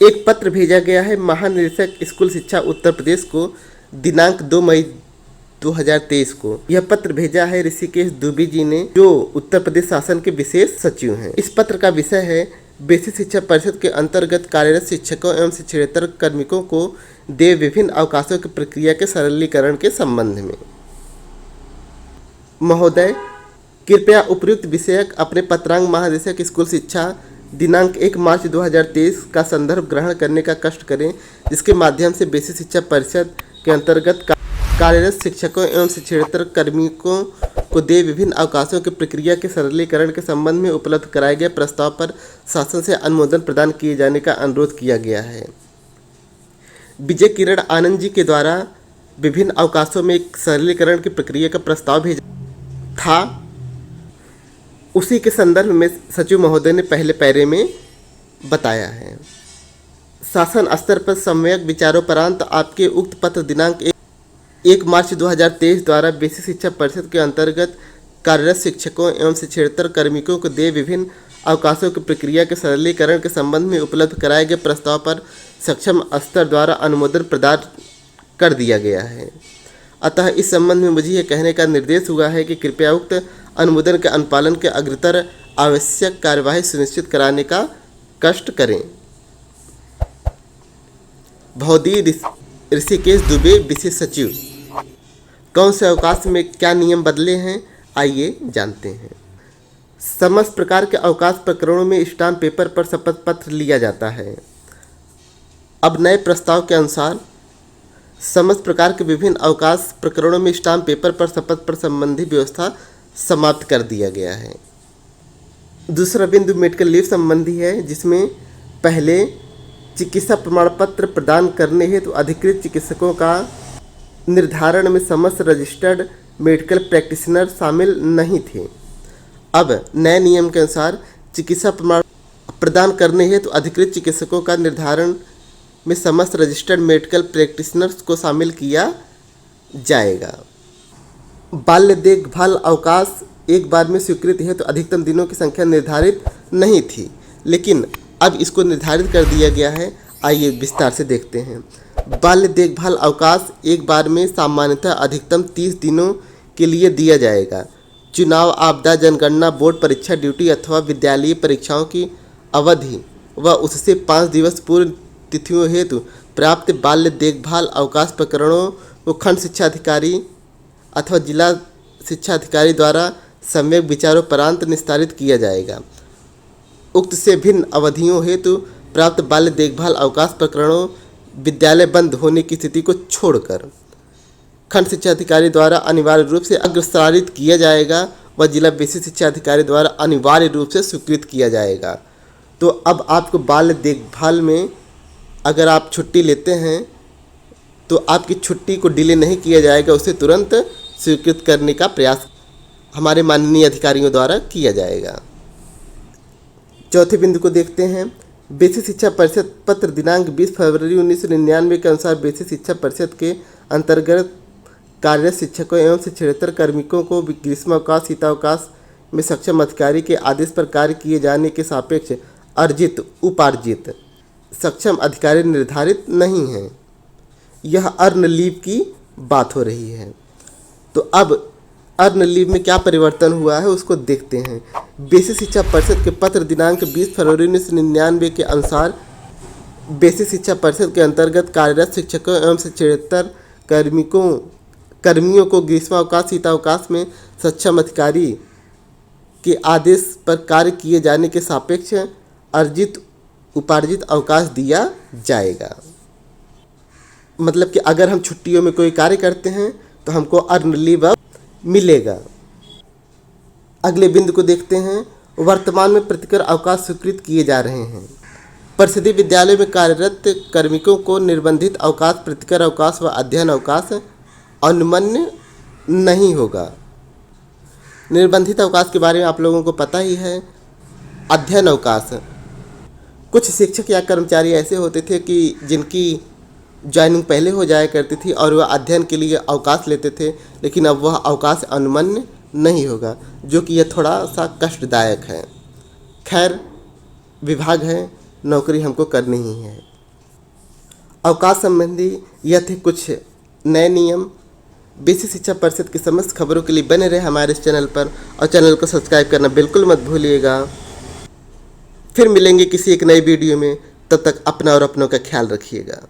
एक पत्र भेजा गया है महानिदेशक स्कूल शिक्षा उत्तर प्रदेश को दिनांक 2 मई 2023 को। यह पत्र भेजा है ऋषिकेश दुबे जी ने, जो उत्तर प्रदेश शासन के विशेष सचिव हैं। इस पत्र का विषय है बेसिक शिक्षा परिषद के अंतर्गत कार्यरत शिक्षकों एवं शिक्षेतर कार्मिकों को देय विभिन्न अवकाशों की प्रक्रिया के सरलीकरण के संबंध में। महोदय, कृपया उपयुक्त विषयक अपने पत्रांक महानिदेशक स्कूल शिक्षा दिनांक 1 मार्च 2023 का संदर्भ ग्रहण करने का कष्ट करें, जिसके माध्यम से बेसिक शिक्षा परिषद के अंतर्गत कार्यरत शिक्षकों एवं शिक्षेतर कार्मिकों को देय विभिन्न अवकाशों की प्रक्रिया के सरलीकरण के संबंध में उपलब्ध कराए गए प्रस्ताव पर शासन से अनुमोदन प्रदान किए जाने का अनुरोध किया गया है। विजय किरण आनंद जी के द्वारा विभिन्न अवकाशों में एक सरलीकरण की प्रक्रिया का प्रस्ताव भेजा था। उसी के संदर्भ में सचिव महोदय ने पहले पैरे में बताया है। शासन स्तर पर सम्यक विचारोपरांत आपके उक्त पत्र दिनांक 1 मार्च 2023 द्वारा बेसिक शिक्षा परिषद के अंतर्गत कार्यरत शिक्षकों एवं शिक्षेतर कार्मिकों को देय विभिन्न अवकाशों की प्रक्रिया के सरलीकरण के संबंध में उपलब्ध कराए गए प्रस्ताव पर सक्षम स्तर द्वारा अनुमोदन प्रदान कर दिया गया है। अतः इस संबंध में मुझे यह कहने का निर्देश हुआ है कि कृपया उक्त अनुमोदन के अनुपालन के अग्रतर आवश्यक कार्यवाही सुनिश्चित कराने का कष्ट करें। भौदी ऋषिकेश दुबे विशेष सचिव। कौन से अवकाश में क्या नियम बदले हैं, आइए जानते हैं। समस्त प्रकार के अवकाश प्रकरणों में स्टाम्प पेपर पर शपथ पत्र लिया जाता है। अब नए प्रस्ताव के अनुसार समस्त प्रकार के विभिन्न अवकाश प्रकरणों में स्टाम्प पेपर पर शपथ पर संबंधी व्यवस्था समाप्त कर दिया गया है। दूसरा बिंदु मेडिकल लीव संबंधी है, जिसमें पहले चिकित्सा प्रमाण पत्र प्रदान करने हेतु अधिकृत चिकित्सकों का निर्धारण में समस्त रजिस्टर्ड मेडिकल प्रैक्टिशनर शामिल नहीं थे। अब नए नियम के अनुसार चिकित्सा प्रमाण प्रदान करने हेतु अधिकृत चिकित्सकों का निर्धारण में समस्त रजिस्टर्ड मेडिकल प्रैक्टिशनर्स को शामिल किया जाएगा। बाल्य देखभाल अवकाश एक बार में स्वीकृति हेतु अधिकतम दिनों की संख्या निर्धारित नहीं थी, लेकिन अब इसको निर्धारित कर दिया गया है। आइए विस्तार से देखते हैं। बाल्य देखभाल अवकाश एक बार में सामान्यतः अधिकतम 30 दिनों के लिए दिया जाएगा। चुनाव, आपदा, जनगणना, बोर्ड परीक्षा, ड्यूटी अथवा विद्यालयीय परीक्षाओं की अवधि व उससे 5 दिवस पूर्व तिथियों हेतु प्राप्त बाल्य देखभाल अवकाश प्रकरणों को खंड शिक्षा अधिकारी अथवा जिला शिक्षा अधिकारी द्वारा सम्यक विचारोपरांत निस्तारित किया जाएगा। उक्त से भिन्न अवधियों हेतु प्राप्त बाल्य देखभाल अवकाश प्रकरणों विद्यालय बंद होने की स्थिति को छोड़कर खंड शिक्षा अधिकारी द्वारा अनिवार्य रूप से अग्रसारित किया जाएगा व जिला बेसिक शिक्षा अधिकारी द्वारा अनिवार्य रूप से स्वीकृत किया जाएगा। तो अब आपको बाल्य देखभाल में अगर आप छुट्टी लेते हैं तो आपकी छुट्टी को डिले नहीं किया जाएगा, उसे तुरंत स्वीकृत करने का प्रयास हमारे माननीय अधिकारियों द्वारा किया जाएगा। चौथे बिंदु को देखते हैं। बेसिक शिक्षा परिषद पत्र दिनांक 20 फरवरी 1999 के अनुसार बेसिक शिक्षा परिषद के अंतर्गत कार्यरत शिक्षकों एवं शिक्षेतर कार्मिकों को ग्रीष्मावकाश, शीतावकाश में सक्षम अधिकारी के आदेश पर कार्य किए जाने के सापेक्ष अर्जित उपार्जित सक्षम अधिकारी निर्धारित नहीं है। यह अर्न लीव की बात हो रही है। तो अब अर्न लीव में क्या परिवर्तन हुआ है उसको देखते हैं। बेसिक शिक्षा परिषद के पत्र दिनांक 20 फरवरी 1999 के अनुसार बेसिक शिक्षा परिषद के अंतर्गत कार्यरत शिक्षकों एवं शिक्षेतर कर्मियों को ग्रीष्मावकाश, शीतावकाश में सक्षम अधिकारी के आदेश पर कार्य किए जाने के सापेक्ष अर्जित उपार्जित अवकाश दिया जाएगा। मतलब कि अगर हम छुट्टियों में कोई कार्य करते हैं तो हमको अर्न लीव मिलेगा। अगले बिंदु को देखते हैं। वर्तमान में प्रतिकर अवकाश स्वीकृत किए जा रहे हैं। परिषदीय विद्यालय में कार्यरत कार्मिकों को निर्बंधित अवकाश, प्रतिकर अवकाश व अध्ययन अवकाश अनुमन्य नहीं होगा। निर्बंधित अवकाश के बारे में आप लोगों को पता ही है। अध्ययन अवकाश, कुछ शिक्षक या कर्मचारी ऐसे होते थे कि जिनकी ज्वाइनिंग पहले हो जाया करती थी और वह अध्ययन के लिए अवकाश लेते थे, लेकिन अब वह अवकाश अनुमन्य नहीं होगा, जो कि यह थोड़ा सा कष्टदायक है। खैर, विभाग है, नौकरी हमको करनी ही है। अवकाश संबंधी यह थे कुछ नए नियम। बीसी शिक्षा परिषद की समस्त खबरों के लिए बने रहे हमारे इस चैनल पर और चैनल को सब्सक्राइब करना बिल्कुल मत भूलिएगा। फिर मिलेंगे किसी एक नई वीडियो में, तब तक अपना और अपनों का ख्याल रखिएगा।